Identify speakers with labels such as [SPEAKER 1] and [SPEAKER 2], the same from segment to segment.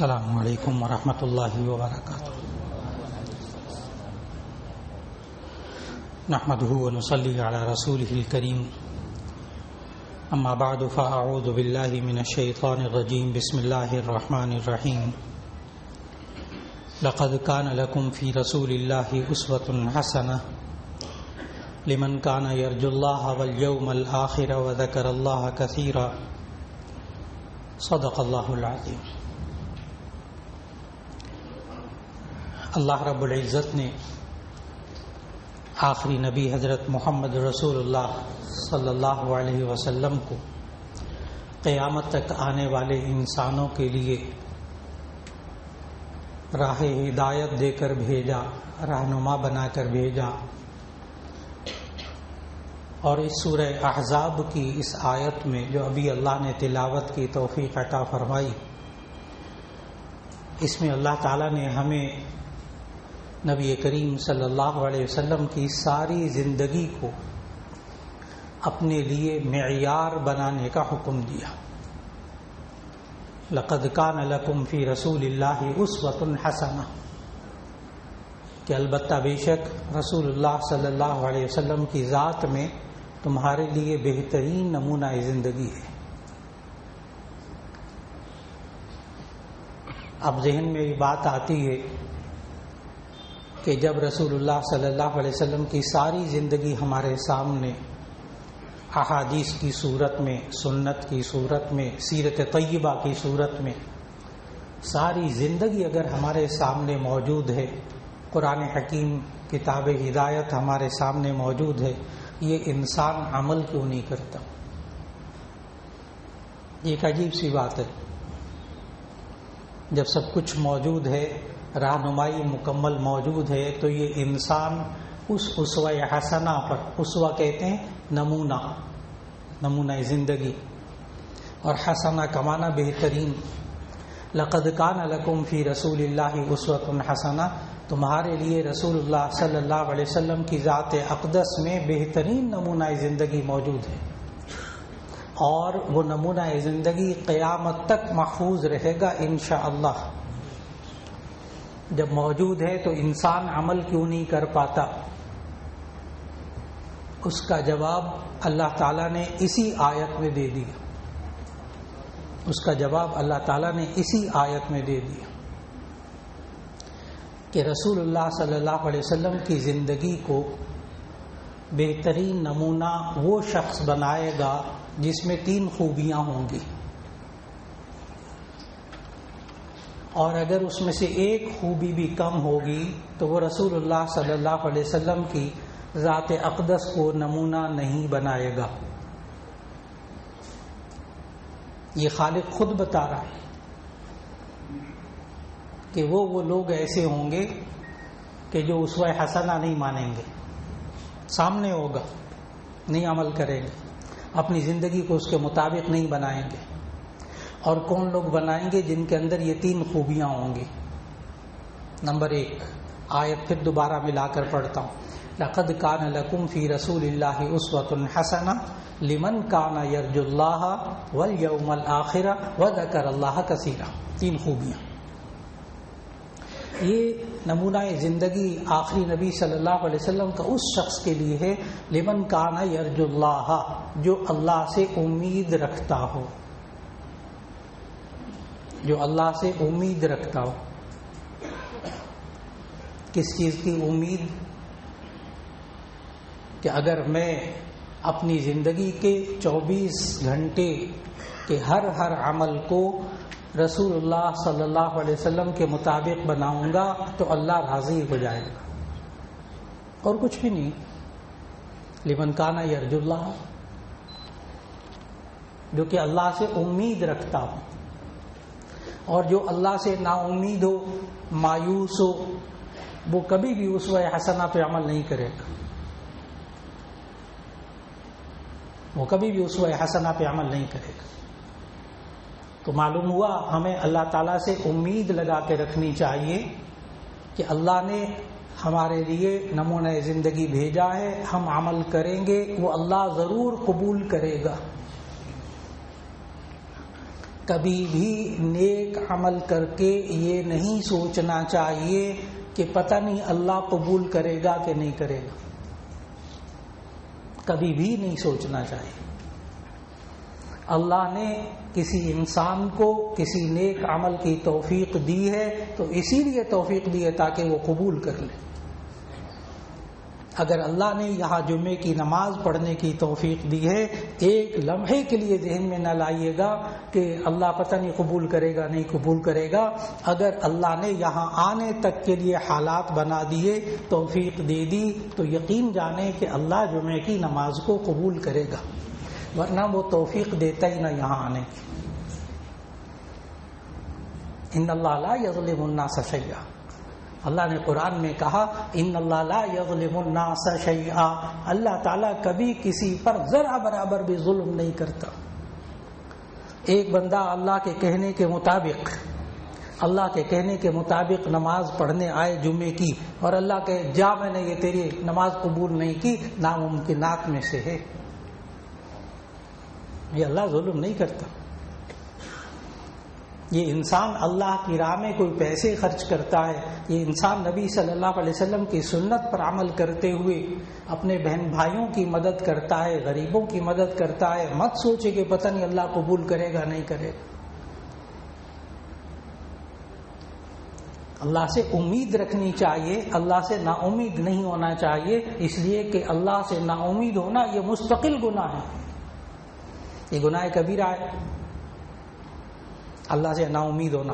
[SPEAKER 1] السلام علیکم ورحمۃ اللہ وبرکاتہ. نحمده ونصلي على رسوله الكريم. اما بعد فاعوذ بالله من الشيطان الرجيم. بسم الله الرحمن الرحيم. لقد كان لكم في رسول الله أسوة حسنة لمن كان يرجو الله واليوم الآخر وذكر الله كثيرا. صدق الله العظيم. اللہ رب العزت نے آخری نبی حضرت محمد رسول اللہ صلی اللہ علیہ وسلم کو قیامت تک آنے والے انسانوں کے لیے راہ ہدایت دے کر بھیجا، رہنما بنا کر بھیجا. اور اس سورہ احزاب کی اس آیت میں جو ابھی اللہ نے تلاوت کی توفیق عطا فرمائی، اس میں اللہ تعالیٰ نے ہمیں نبی کریم صلی اللہ علیہ وسلم کی ساری زندگی کو اپنے لیے معیار بنانے کا حکم دیا. لقد کان لکم فی رسول اللہ اسوۃ حسنہ، کہ البتہ بے شک رسول اللہ صلی اللہ علیہ وسلم کی ذات میں تمہارے لیے بہترین نمونہ زندگی ہے. اب ذہن میں یہ بات آتی ہے کہ جب رسول اللہ صلی اللہ علیہ وسلم کی ساری زندگی ہمارے سامنے احادیث کی صورت میں، سنت کی صورت میں، سیرت طیبہ کی صورت میں ساری زندگی اگر ہمارے سامنے موجود ہے، قرآن حکیم کتاب ہدایت ہمارے سامنے موجود ہے، یہ انسان عمل کیوں نہیں کرتا؟ یہ ایک عجیب سی بات ہے. جب سب کچھ موجود ہے، رہنمائی مکمل موجود ہے، تو یہ انسان اس اسوہ حسنہ پر، اسوہ کہتے ہیں نمونہ زندگی، اور حسنہ کا معنی بہترین. لقد کان لکم فی رسول اللہ اسوۃ حسنہ، تمہارے لیے رسول اللہ صلی اللہ علیہ وسلم کی ذات اقدس میں بہترین نمونہ زندگی موجود ہے، اور وہ نمونہ زندگی قیامت تک محفوظ رہے گا انشاءاللہ. جب موجود ہے تو انسان عمل کیوں نہیں کر پاتا؟ اس کا جواب اللہ تعالیٰ نے اسی آیت میں دے دیا. اس کا جواب اللہ تعالیٰ نے اسی آیت میں دے دیا کہ رسول اللہ صلی اللہ علیہ وسلم کی زندگی کو بہترین نمونہ وہ شخص بنائے گا جس میں 3 خوبیاں ہوں گی، اور اگر اس میں سے ایک خوبی بھی کم ہوگی تو وہ رسول اللہ صلی اللہ علیہ وسلم کی ذات اقدس کو نمونہ نہیں بنائے گا. یہ خالق خود بتا رہا ہے کہ وہ لوگ ایسے ہوں گے کہ جو اسوہ حسنہ نہیں مانیں گے، سامنے ہوگا، نہیں عمل کریں گے، اپنی زندگی کو اس کے مطابق نہیں بنائیں گے. اور کون لوگ بنائیں گے؟ جن کے اندر یہ 3 خوبیاں ہوں گی. نمبر 1، آیت پھر دوبارہ ملا کر پڑھتا ہوں. لقد کان لکم فی رسول اللہ اسوۃ حسنہ لمن کان یرجو اللہ والیوم الآخر وذکر اللہ کثیرا. 3 خوبیاں. یہ نمونہ زندگی آخری نبی صلی اللہ علیہ وسلم کا اس شخص کے لیے ہے، لمن کان یرجو اللہ، جو اللہ سے امید رکھتا ہو، جو اللہ سے امید رکھتا ہو. کس چیز کی امید؟ کہ اگر میں اپنی زندگی کے 24 گھنٹے کے ہر عمل کو رسول اللہ صلی اللہ علیہ وسلم کے مطابق بناؤں گا تو اللہ راضی ہو جائے گا، اور کچھ بھی نہیں. لمن کان یرجو اللہ، جو کہ اللہ سے امید رکھتا ہو. اور جو اللہ سے نا امید ہو، مایوس ہو، وہ کبھی بھی اسوہ حسنہ پہ عمل نہیں کرے گا. وہ کبھی بھی اسوہ حسنہ پہ عمل نہیں کرے گا. تو معلوم ہوا ہمیں اللہ تعالیٰ سے امید لگا کے رکھنی چاہیے کہ اللہ نے ہمارے لیے نمونہ زندگی بھیجا ہے، ہم عمل کریں گے، وہ اللہ ضرور قبول کرے گا. کبھی بھی نیک عمل کر کے یہ نہیں سوچنا چاہیے کہ پتہ نہیں اللہ قبول کرے گا کہ نہیں کرے گا. کبھی بھی نہیں سوچنا چاہیے. اللہ نے کسی انسان کو کسی نیک عمل کی توفیق دی ہے تو اسی لیے توفیق دی ہے تاکہ وہ قبول کر لے. اگر اللہ نے یہاں جمعے کی نماز پڑھنے کی توفیق دی ہے، ایک لمحے کے لیے ذہن میں نہ لائیے گا کہ اللہ پتہ نہیں قبول کرے گا نہیں قبول کرے گا. اگر اللہ نے یہاں آنے تک کے لیے حالات بنا دیے، توفیق دے دی، تو یقین جانے کہ اللہ جمعے کی نماز کو قبول کرے گا، ورنہ وہ توفیق دیتا ہی نہ یہاں آنے کی. ان اللہ لا یظلم الناس شیئا. اللہ نے قرآن میں کہا ان اللہ لا یظلم الناس شیئا. اللہ تعالیٰ کبھی کسی پر ذرا برابر بھی ظلم نہیں کرتا. ایک بندہ اللہ کے کہنے کے مطابق نماز پڑھنے آئے جمعے کی، اور اللہ کہ جا میں نے یہ تیری نماز قبول نہیں کی، ناممکنات میں سے ہے. یہ اللہ ظلم نہیں کرتا. یہ انسان اللہ کی راہ میں کوئی پیسے خرچ کرتا ہے، یہ انسان نبی صلی اللہ علیہ وسلم کی سنت پر عمل کرتے ہوئے اپنے بہن بھائیوں کی مدد کرتا ہے، غریبوں کی مدد کرتا ہے. مت سوچے کہ پتہ نہیں اللہ قبول کرے گا نہیں کرے گا. اللہ سے امید رکھنی چاہیے، اللہ سے نا امید نہیں ہونا چاہیے، اس لیے کہ اللہ سے نا امید ہونا یہ مستقل گناہ ہے، یہ گناہ کبیرہ ہے. اللہ سے نا امید ہونا،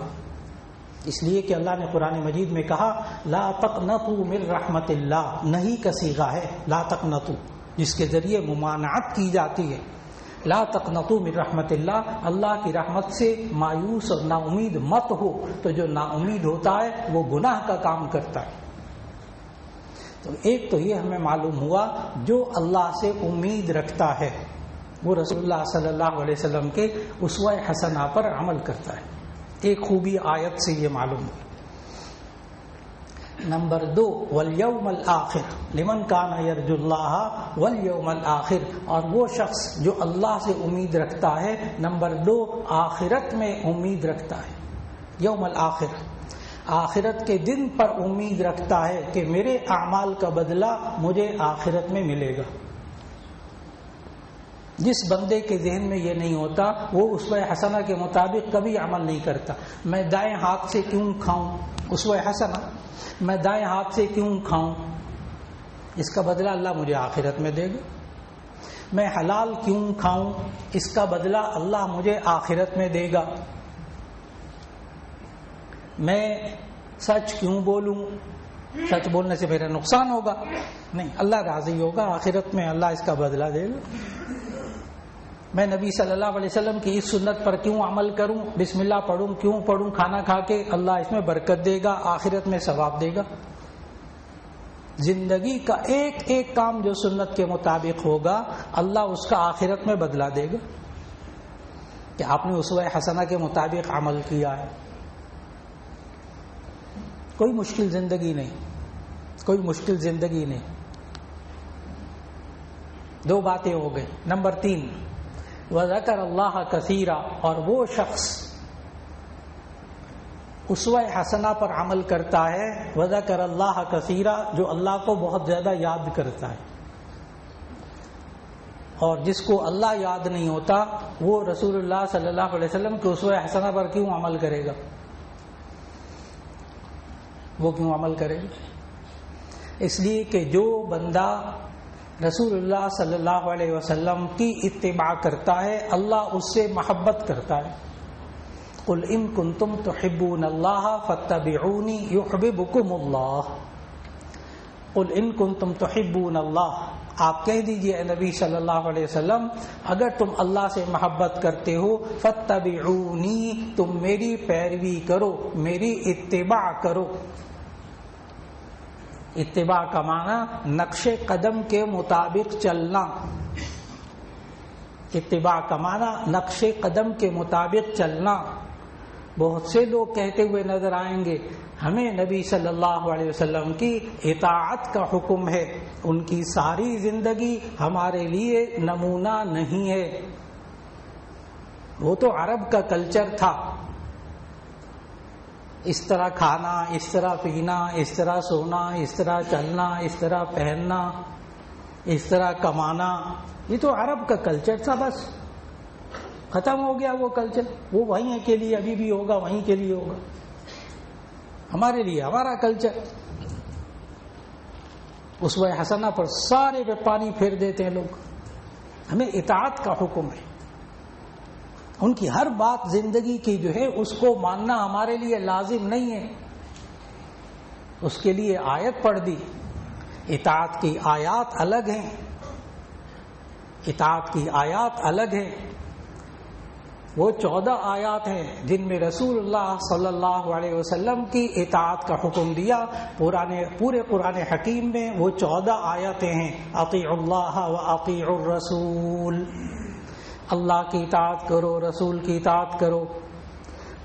[SPEAKER 1] اس لیے کہ اللہ نے قرآن مجید میں کہا لا تقنطوا من رحمت اللہ. نہیں کا صیغہ ہے لا تقنطوا، جس کے ذریعے ممانعت کی جاتی ہے. لا تقنطوا من رحمت اللہ، اللہ کی رحمت سے مایوس اور نا امید مت ہو. تو جو نا امید ہوتا ہے وہ گناہ کا کام کرتا ہے. تو ایک تو یہ ہمیں معلوم ہوا جو اللہ سے امید رکھتا ہے وہ رسول اللہ صلی اللہ علیہ وسلم کے اسوہ حسنہ پر عمل کرتا ہے. ایک خوبی آیت سے یہ معلوم ہے. نمبر 2 والیوم الآخر لمن کان یرجو اللہ والیوم الآخر. اور وہ شخص جو اللہ سے امید رکھتا ہے، نمبر 2 آخرت میں امید رکھتا ہے. یوم الآخر، آخرت کے دن پر امید رکھتا ہے کہ میرے اعمال کا بدلہ مجھے آخرت میں ملے گا. جس بندے کے ذہن میں یہ نہیں ہوتا وہ اسوہ حسنہ کے مطابق کبھی عمل نہیں کرتا. میں دائیں ہاتھ سے کیوں کھاؤں، اسوہ حسنہ، میں دائیں ہاتھ سے کیوں کھاؤں، اس کا بدلہ اللہ مجھے آخرت میں دے گا. میں حلال کیوں کھاؤں، اس کا بدلہ اللہ مجھے آخرت میں دے گا. میں سچ کیوں بولوں، سچ بولنے سے میرا نقصان ہوگا نہیں، اللہ راضی ہوگا، آخرت میں اللہ اس کا بدلہ دے گا. میں نبی صلی اللہ علیہ وسلم کی اس سنت پر کیوں عمل کروں، بسم اللہ پڑھوں کیوں پڑھوں کھانا کھا کے، اللہ اس میں برکت دے گا، آخرت میں ثواب دے گا. زندگی کا ایک ایک کام جو سنت کے مطابق ہوگا اللہ اس کا آخرت میں بدلہ دے گا کہ آپ نے اسوہ حسنہ کے مطابق عمل کیا ہے. کوئی مشکل زندگی نہیں، کوئی مشکل زندگی نہیں. 2 باتیں ہو گئی. نمبر 3 وذکر اللہ کثیرا. اور وہ شخص اسوہ حسنہ پر عمل کرتا ہے، وذکر اللہ کثیرا، جو اللہ کو بہت زیادہ یاد کرتا ہے. اور جس کو اللہ یاد نہیں ہوتا وہ رسول اللہ صلی اللہ علیہ وسلم کے اسوہ حسنہ پر کیوں عمل کرے گا، وہ کیوں عمل کرے گا؟ اس لیے کہ جو بندہ رسول اللہ صلی اللہ علیہ وسلم کی اتباع کرتا ہے اللہ اس سے محبت کرتا ہے. قل ان کنتم تحبون اللہ فاتبعونی یحببکم اللہ. قل ان کنتم تحبون اللہ، آپ کہہ دیجئے اے نبی صلی اللہ علیہ وسلم اگر تم اللہ سے محبت کرتے ہو، فاتبعونی، تم میری پیروی کرو، میری اتباع کرو. اتباع کا معنی نقش قدم کے مطابق چلنا. اتباع کا معنی نقش قدم کے مطابق چلنا. بہت سے لوگ کہتے ہوئے نظر آئیں گے ہمیں نبی صلی اللہ علیہ وسلم کی اطاعت کا حکم ہے، ان کی ساری زندگی ہمارے لیے نمونہ نہیں ہے. وہ تو عرب کا کلچر تھا، اس طرح کھانا، اس طرح پینا، اس طرح سونا، اس طرح چلنا، اس طرح پہننا، اس طرح کمانا، یہ تو عرب کا کلچر تھا، بس ختم ہو گیا وہ کلچر. وہ وہیں کے لیے ابھی بھی ہوگا، وہیں کے لیے ہوگا. ہمارے لیے ہمارا کلچر، اسوہ حسنہ پر سارے پہ پانی پھیر دیتے ہیں لوگ. ہمیں اطاعت کا حکم ہے، ان کی ہر بات زندگی کی جو ہے اس کو ماننا ہمارے لیے لازم نہیں ہے. اس کے لیے آیت پڑھ دی. اطاعت کی آیات الگ ہیں، اطاعت کی آیات الگ ہیں. وہ 14 آیات ہیں جن میں رسول اللہ صلی اللہ علیہ وسلم کی اطاعت کا حکم دیا. پورے قرآن حکیم میں وہ 14 آیتیں ہیں. اطیعوا اللہ و اطیعوا الرسول، اللہ کی اطاعت کرو، رسول کی اطاعت کرو.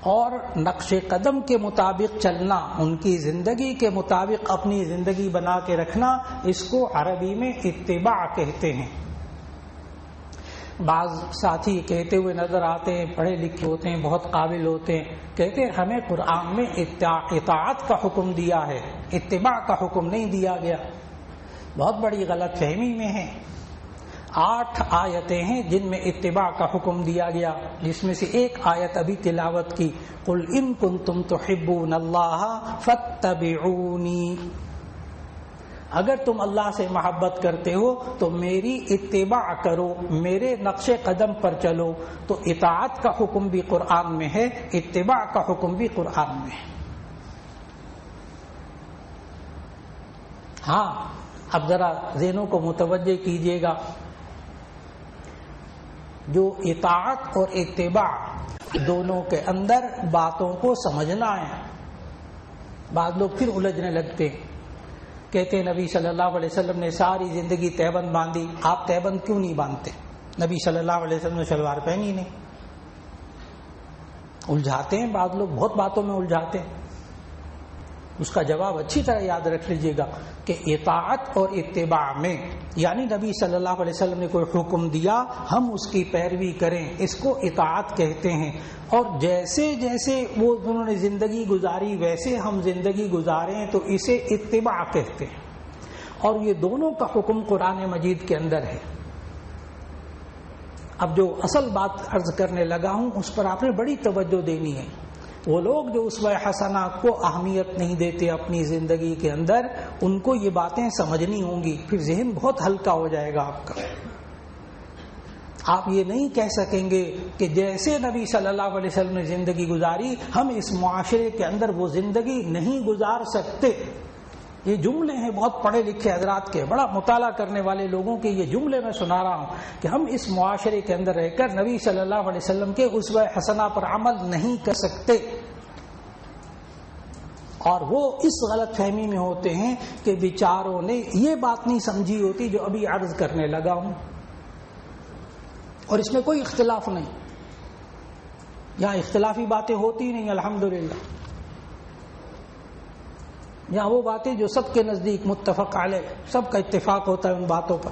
[SPEAKER 1] اور نقش قدم کے مطابق چلنا، ان کی زندگی کے مطابق اپنی زندگی بنا کے رکھنا، اس کو عربی میں اتباع کہتے ہیں. بعض ساتھی کہتے ہوئے نظر آتے ہیں، پڑھے لکھے ہوتے ہیں، بہت قابل ہوتے ہیں، کہتے ہیں ہمیں قرآن میں اطاعت کا حکم دیا ہے، اتباع کا حکم نہیں دیا گیا. بہت بڑی غلط فہمی میں ہے. 8 آیتیں ہیں جن میں اتباع کا حکم دیا گیا، جس میں سے ایک آیت ابھی تلاوت کی، قل ان کنتم تحبون اللہ فاتبعونی. اگر تم اللہ سے محبت کرتے ہو تو میری اتباع کرو، میرے نقش قدم پر چلو. تو اطاعت کا حکم بھی قرآن میں ہے، اتباع کا حکم بھی قرآن میں ہے. ہاں، اب ذرا ذہنوں کو متوجہ کیجیے گا. جو اطاعت اور اتباع دونوں کے اندر باتوں کو سمجھنا ہے. بعض لوگ پھر الجھنے لگتے ہیں، کہتے ہیں نبی صلی اللہ علیہ وسلم نے ساری زندگی تہبند باندھی، آپ تہبند کیوں نہیں باندھتے؟ نبی صلی اللہ علیہ وسلم نے شلوار پہنی نہیں. الجھاتے ہیں بعض لوگ، بہت باتوں میں الجھاتے ہیں. اس کا جواب اچھی طرح یاد رکھ لیجئے گا کہ اطاعت اور اتباع میں، یعنی نبی صلی اللہ علیہ وسلم نے کوئی حکم دیا، ہم اس کی پیروی کریں، اس کو اطاعت کہتے ہیں. اور جیسے جیسے وہ انہوں نے زندگی گزاری ویسے ہم زندگی گزاریں تو اسے اتباع کہتے ہیں. اور یہ دونوں کا حکم قرآن مجید کے اندر ہے. اب جو اصل بات عرض کرنے لگا ہوں اس پر آپ نے بڑی توجہ دینی ہے. وہ لوگ جو اسوہ حسنہ کو اہمیت نہیں دیتے اپنی زندگی کے اندر، ان کو یہ باتیں سمجھنی ہوں گی، پھر ذہن بہت ہلکا ہو جائے گا آپ کا. آپ یہ نہیں کہہ سکیں گے کہ جیسے نبی صلی اللہ علیہ وسلم نے زندگی گزاری ہم اس معاشرے کے اندر وہ زندگی نہیں گزار سکتے. یہ جملے ہیں بہت پڑھے لکھے حضرات کے، بڑا مطالعہ کرنے والے لوگوں کے یہ جملے میں سنا رہا ہوں کہ ہم اس معاشرے کے اندر رہ کر نبی صلی اللہ علیہ وسلم کے اسوہ حسنہ پر عمل نہیں کر سکتے. اور وہ اس غلط فہمی میں ہوتے ہیں کہ بیچاروں نے یہ بات نہیں سمجھی ہوتی جو ابھی عرض کرنے لگا ہوں. اور اس میں کوئی اختلاف نہیں، یہاں اختلافی باتیں ہوتی نہیں الحمدللہ. یہاں وہ باتیں جو سب کے نزدیک متفق علیہ، سب کا اتفاق ہوتا ہے ان باتوں پر.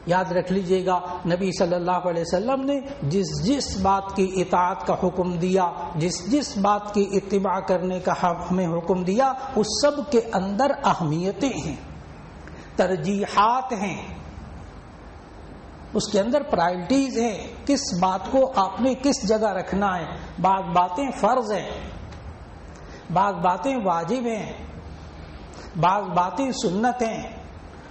[SPEAKER 1] یاد رکھ لیجئے گا نبی صلی اللہ علیہ وسلم نے جس جس بات کی اطاعت کا حکم دیا، جس جس بات کی اتباع کرنے کا ہمیں حکم دیا، اس سب کے اندر اہمیتیں ہیں، ترجیحات ہیں، اس کے اندر پرائرٹیز ہیں. کس بات کو آپ نے کس جگہ رکھنا ہے. بعض باتیں فرض ہیں، بعض باتیں واجب ہیں، بعض باتیں سنت ہیں،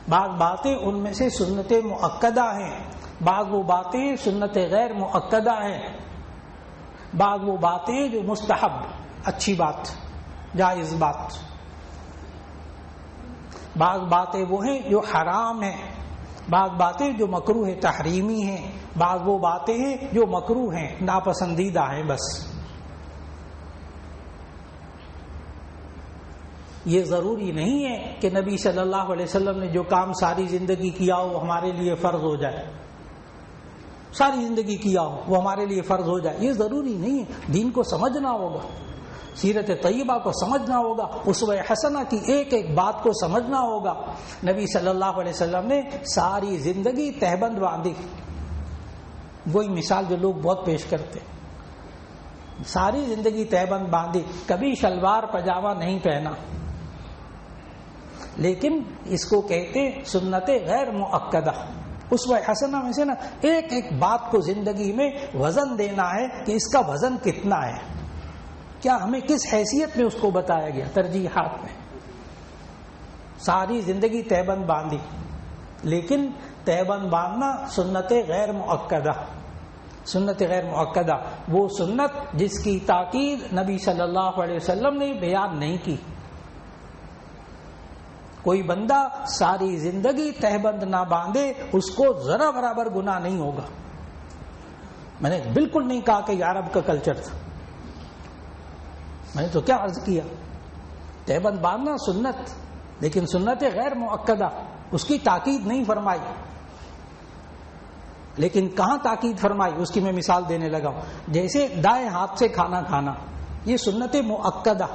[SPEAKER 1] بعض باتیں ان میں سے سنت مؤکدہ ہیں، بعض وہ باتیں سنت غیر مؤکدہ ہیں، بعض وہ باتیں جو مستحب، اچھی بات، جائز بات، بعض باتیں وہ ہیں جو حرام ہیں، بعض باتیں جو مکروہ تحریمی ہیں، بعض وہ باتیں ہیں جو مکروہ ہیں، ناپسندیدہ ہیں. بس یہ ضروری نہیں ہے کہ نبی صلی اللہ علیہ وسلم نے جو کام ساری زندگی کیا ہو وہ ہمارے لیے فرض ہو جائے. ساری زندگی کیا ہو وہ ہمارے لیے فرض ہو جائے، یہ ضروری نہیں ہے. دین کو سمجھنا ہوگا، سیرت طیبہ کو سمجھنا ہوگا، اسوہ حسنہ کی ایک ایک بات کو سمجھنا ہوگا. نبی صلی اللہ علیہ وسلم نے ساری زندگی تہبند باندھی، وہی مثال جو لوگ بہت پیش کرتے، ساری زندگی تہبند باندھی، کبھی شلوار پاجامہ نہیں پہنا، لیکن اس کو کہتے سنت غیر مؤکدہ۔ اسوہ حسنہ میں سے نا ایک ایک بات کو زندگی میں وزن دینا ہے کہ اس کا وزن کتنا ہے، کیا ہمیں کس حیثیت میں اس کو بتایا گیا، ترجیحات میں۔ ساری زندگی تہبند باندھی، لیکن تہبند باندھنا سنت غیر مؤکدہ۔ سنت غیر مؤکدہ وہ سنت جس کی تاکید نبی صلی اللہ علیہ وسلم نے بیان نہیں کی۔ کوئی بندہ ساری زندگی تہبند نہ باندھے، اس کو ذرا برابر گناہ نہیں ہوگا۔ میں نے بالکل نہیں کہا کہ یہ عرب کا کلچر تھا، میں نے تو کیا عرض کیا، تہبند باندھنا سنت، لیکن سنت غیر مؤکدہ، اس کی تاکید نہیں فرمائی۔ لیکن کہاں تاکید فرمائی، اس کی میں مثال دینے لگا ہوں۔ جیسے دائیں ہاتھ سے کھانا کھانا، یہ سنت مؤکدہ،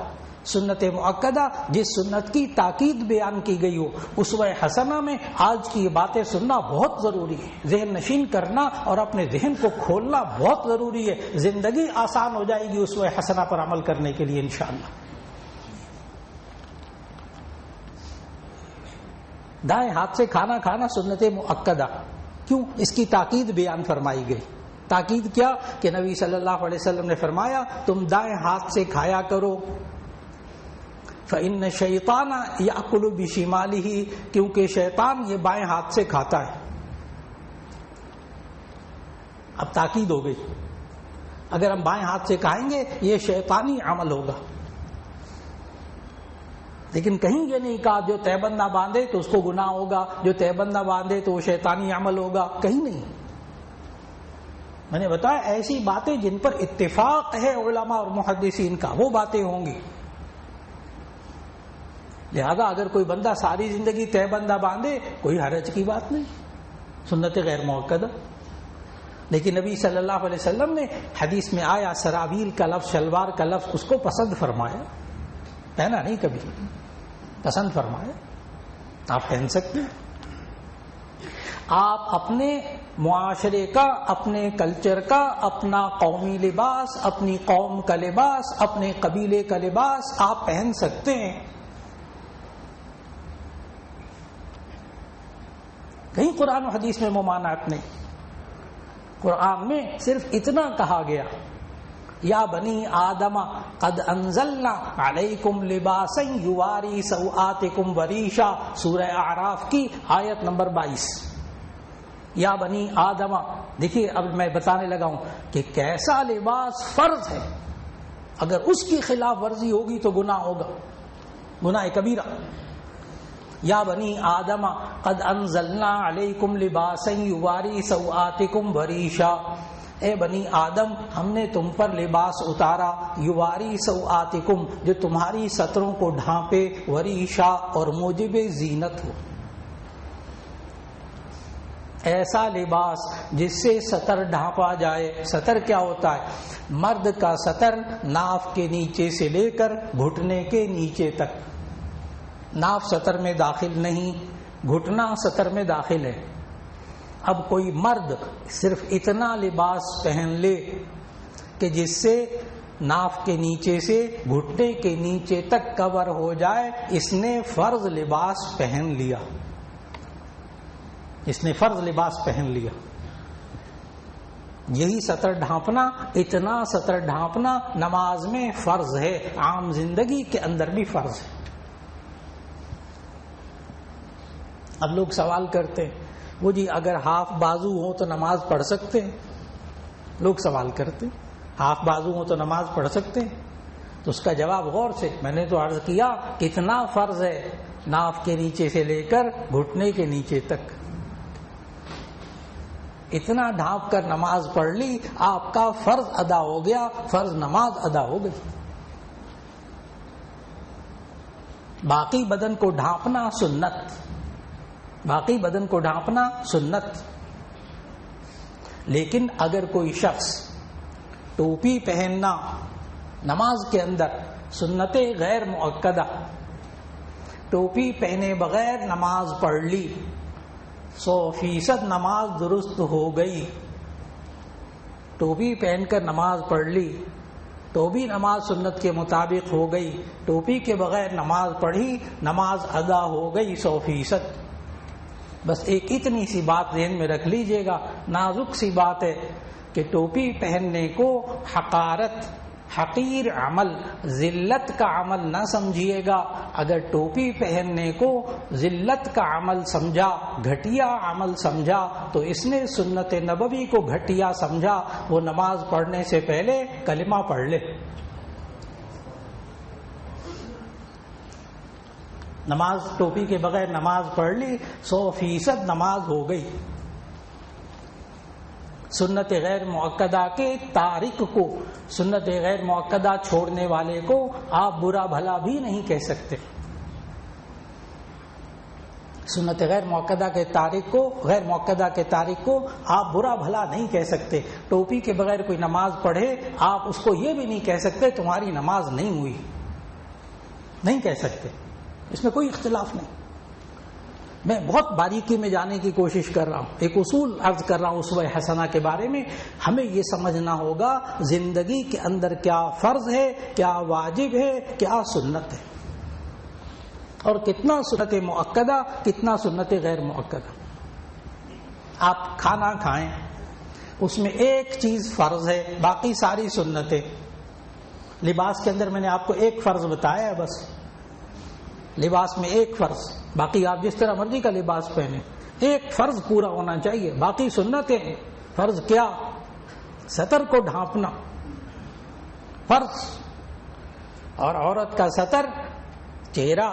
[SPEAKER 1] سنت مؤکدہ جس سنت کی تاکید بیان کی گئی ہو۔ اسوہ حسنہ میں آج کی یہ باتیں سننا بہت ضروری ہے، ذہن نشین کرنا اور اپنے ذہن کو کھولنا بہت ضروری ہے، زندگی آسان ہو جائے گی اسوہ حسنہ پر عمل کرنے کے لیے انشاءاللہ۔ دائیں ہاتھ سے کھانا کھانا سنت مؤکدہ، کیوں؟ اس کی تاکید بیان فرمائی گئی۔ تاکید کیا کہ نبی صلی اللہ علیہ وسلم نے فرمایا تم دائیں ہاتھ سے کھایا کرو، فإن الشیطان یأکل بشمالہ، کیونکہ شیطان یہ بائیں ہاتھ سے کھاتا ہے۔ اب تاکید ہو گئی، اگر ہم بائیں ہاتھ سے کھائیں گے یہ شیطانی عمل ہوگا۔ لیکن کہیں یہ نہیں کہا جو تہبند نہ باندھے تو اس کو گناہ ہوگا، جو تہبند نہ باندھے تو وہ شیطانی عمل ہوگا، کہیں نہیں۔ میں نے بتایا ایسی باتیں جن پر اتفاق ہے علماء اور محدثین کا، وہ باتیں ہوں گی۔ لہذا اگر کوئی بندہ ساری زندگی تہبند نہ باندھے کوئی حرج کی بات نہیں، سنت غیر مؤکدہ۔ لیکن نبی صلی اللہ علیہ وسلم نے حدیث میں آیا سراویل کا لفظ، شلوار کا لفظ، اس کو پسند فرمایا، پہنا نہیں کبھی، پسند فرمایا، آپ پہن سکتے ہیں۔ آپ اپنے معاشرے کا، اپنے کلچر کا، اپنا قومی لباس، اپنی قوم کا لباس، اپنے قبیلے کا لباس آپ پہن سکتے ہیں۔ کہیں قرآن و حدیث میں ممانعت نہیں، قرآن میں صرف اتنا کہا گیا یا بنی آدم قد انزلنا علیکم لباسا یواری سوآتکم وریشا، سورہ اعراف کی آیت نمبر 22۔ یا بنی آدم، دیکھیے اب میں بتانے لگا ہوں کہ کیسا لباس فرض ہے، اگر اس کی خلاف ورزی ہوگی تو گناہ ہوگا، گناہ کبیرہ۔ یا بنی آدم قد انزلنا علیکم لباسا یواری سوآتکم وریشا، اے بنی آدم ہم نے تم پر لباس اتارا، یواری سوآتکم جو تمہاری ستروں کو ڈھانپے، وریشا اور موجب زینت ہو، ایسا لباس جس سے ستر ڈھانپا جائے۔ ستر کیا ہوتا ہے؟ مرد کا ستر ناف کے نیچے سے لے کر گھٹنے کے نیچے تک، ناف ستر میں داخل نہیں، گھٹنا ستر میں داخل ہے۔ اب کوئی مرد صرف اتنا لباس پہن لے کہ جس سے ناف کے نیچے سے گھٹنے کے نیچے تک کور ہو جائے، اس نے فرض لباس پہن لیا، اس نے فرض لباس پہن لیا۔ یہی سطر ڈھانپنا، اتنا سطر ڈھانپنا نماز میں فرض ہے، عام زندگی کے اندر بھی فرض ہے۔ اب لوگ سوال کرتے ہیں وہ جی اگر ہاف بازو ہو تو نماز پڑھ سکتے ہیں؟ لوگ سوال کرتے ہیں ہاف بازو ہو تو نماز پڑھ سکتے ہیں؟ تو اس کا جواب غور سے، میں نے تو عرض کیا کتنا فرض ہے، ناف کے نیچے سے لے کر گھٹنے کے نیچے تک، اتنا ڈھانپ کر نماز پڑھ لی، آپ کا فرض ادا ہو گیا، فرض نماز ادا ہو گئی۔ باقی بدن کو ڈھانپنا سنت، باقی بدن کو ڈھانپنا سنت۔ لیکن اگر کوئی شخص ٹوپی پہننا نماز کے اندر سنت غیر مؤکدہ، ٹوپی پہنے بغیر نماز پڑھ لی، 100% نماز درست ہو گئی، ٹوپی پہن کر نماز پڑھ لی تو بھی نماز سنت کے مطابق ہو گئی، ٹوپی کے بغیر نماز پڑھی نماز ادا ہو گئی 100%۔ بس ایک اتنی سی بات ذہن میں رکھ لیجئے گا، نازک سی بات ہے کہ ٹوپی پہننے کو حقارت، حقیر عمل، ذلت کا عمل نہ سمجھیے گا۔ اگر ٹوپی پہننے کو ذلت کا عمل سمجھا، گھٹیا عمل سمجھا، تو اس نے سنت نبوی کو گھٹیا سمجھا۔ وہ نماز پڑھنے سے پہلے کلمہ پڑھ لے، نماز ٹوپی کے بغیر نماز پڑھ لی 100% نماز ہو گئی۔ سنت غیر مؤکدہ کے تارک کو، سنت غیر مؤکدہ چھوڑنے والے کو آپ برا بھلا بھی نہیں کہہ سکتے۔ سنت غیر مؤکدہ کے تارک کو، غیر مؤکدہ کے تارک کو آپ برا بھلا نہیں کہہ سکتے۔ ٹوپی کے بغیر کوئی نماز پڑھے آپ اس کو یہ بھی نہیں کہہ سکتے تمہاری نماز نہیں ہوئی، نہیں کہہ سکتے، اس میں کوئی اختلاف نہیں۔ میں بہت باریکی میں جانے کی کوشش کر رہا ہوں، ایک اصول عرض کر رہا ہوں اسوہ حسنہ کے بارے میں۔ ہمیں یہ سمجھنا ہوگا زندگی کے اندر کیا فرض ہے، کیا واجب ہے، کیا سنت ہے، اور کتنا سنت مؤکدہ، کتنا سنت غیر مؤکدہ۔ آپ کھانا کھائیں، اس میں ایک چیز فرض ہے، باقی ساری سنتیں۔ لباس کے اندر میں نے آپ کو ایک فرض بتایا ہے، بس لباس میں ایک فرض، باقی آپ جس طرح مرضی کا لباس پہنیں، ایک فرض پورا ہونا چاہیے، باقی سنتیں۔ فرض کیا؟ سطر کو ڈھانپنا فرض، اور عورت کا سطر چہرہ،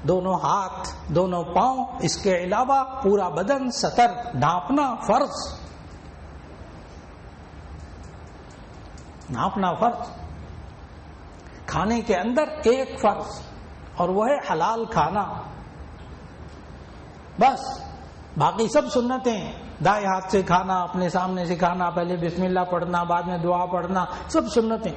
[SPEAKER 1] دونوں ہاتھ، دونوں پاؤں، اس کے علاوہ پورا بدن سطر ڈھانپنا فرض، ڈھانپنا فرض۔ کھانے کے اندر ایک فرض، اور وہ ہے حلال کھانا، بس باقی سب سنتیں۔ دائیں ہاتھ سے کھانا، اپنے سامنے سے کھانا، پہلے بسم اللہ پڑھنا، بعد میں دعا پڑھنا، سب سنتیں۔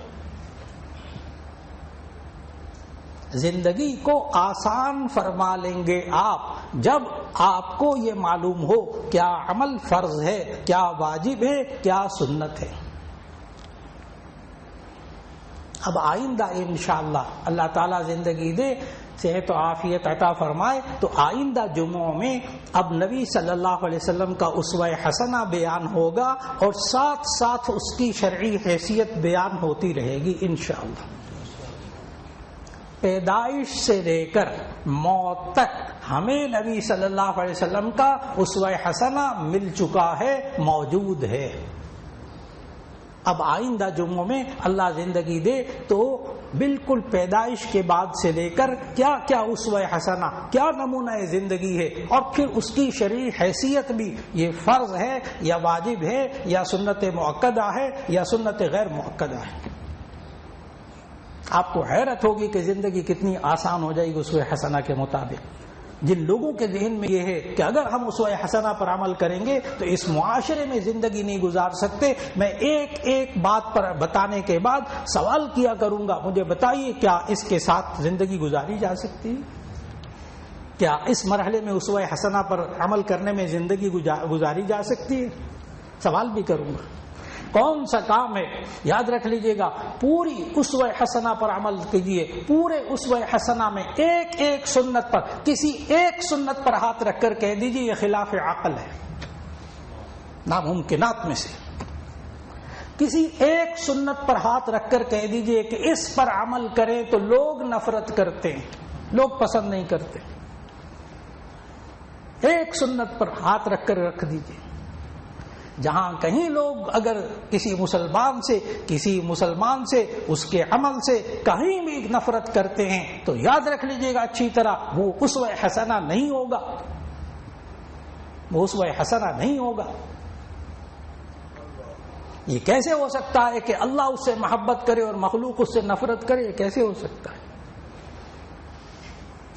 [SPEAKER 1] زندگی کو آسان فرما لیں گے آپ جب آپ کو یہ معلوم ہو کیا عمل فرض ہے، کیا واجب ہے، کیا سنت ہے۔ اب آئندہ انشاءاللہ اللہ تعالیٰ زندگی دے، صحت و عافیت عطا فرمائے، تو آئندہ جمعوں میں اب نبی صلی اللہ علیہ وسلم کا اسوہ حسنہ بیان ہوگا، اور ساتھ ساتھ اس کی شرعی حیثیت بیان ہوتی رہے گی انشاءاللہ۔ پیدائش سے لے کر موت تک ہمیں نبی صلی اللہ علیہ وسلم کا اسوہ حسنہ مل چکا ہے، موجود ہے۔ اب آئندہ جمعوں میں اللہ زندگی دے تو بالکل پیدائش کے بعد سے لے کر کیا کیا اسوہ حسنہ، کیا نمونہ زندگی ہے، اور پھر اس کی شرعی حیثیت بھی، یہ فرض ہے یا واجب ہے یا سنت مؤکدہ ہے یا سنت غیر مؤکدہ ہے۔ آپ کو حیرت ہوگی کہ زندگی کتنی آسان ہو جائے گی اسوہ حسنہ کے مطابق۔ جن لوگوں کے ذہن میں یہ ہے کہ اگر ہم اسوہ حسنہ پر عمل کریں گے تو اس معاشرے میں زندگی نہیں گزار سکتے، میں ایک ایک بات پر بتانے کے بعد سوال کیا کروں گا، مجھے بتائیے کیا اس کے ساتھ زندگی گزاری جا سکتی ہے؟ کیا اس مرحلے میں اسوہ حسنہ پر عمل کرنے میں زندگی گزاری جا سکتی ہے؟ سوال بھی کروں گا۔ کون سا کام ہے؟ یاد رکھ لیجئے گا، پوری اسوہ حسنہ پر عمل کیجئے، پورے اسوہ حسنہ میں ایک ایک سنت پر، کسی ایک سنت پر ہاتھ رکھ کر کہہ دیجئے یہ خلاف عقل ہے، ناممکنات میں سے کسی ایک سنت پر ہاتھ رکھ کر کہہ دیجئے کہ اس پر عمل کریں تو لوگ نفرت کرتے ہیں، لوگ پسند نہیں کرتے۔ ایک سنت پر ہاتھ رکھ کر رکھ دیجئے، جہاں کہیں لوگ اگر کسی مسلمان سے اس کے عمل سے کہیں بھی نفرت کرتے ہیں تو یاد رکھ لیجئے گا اچھی طرح، وہ اسوہ حسنہ نہیں ہوگا، وہ اسوہ حسنہ نہیں ہوگا۔ یہ کیسے ہو سکتا ہے کہ اللہ اس سے محبت کرے اور مخلوق اس سے نفرت کرے؟ یہ کیسے ہو سکتا ہے؟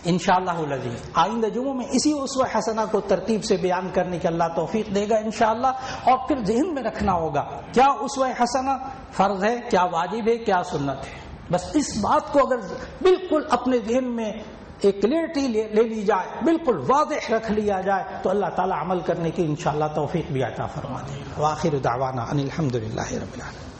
[SPEAKER 1] انشاءاللہ العزیز آئندہ جمعوں میں اسی اسوہ حسنہ کو ترتیب سے بیان کرنے کی اللہ توفیق دے گا انشاءاللہ۔ اور پھر ذہن میں رکھنا ہوگا کیا اسوہ حسنہ فرض ہے، کیا واجب ہے، کیا سنت ہے۔ بس اس بات کو اگر بالکل اپنے ذہن میں ایک کلیئرٹی لے لی جائے، بالکل واضح رکھ لیا جائے، تو اللہ تعالیٰ عمل کرنے کی انشاءاللہ توفیق بھی عطا فرما دے گا۔ وآخر دعوانا ان الحمدللہ رب العالمین۔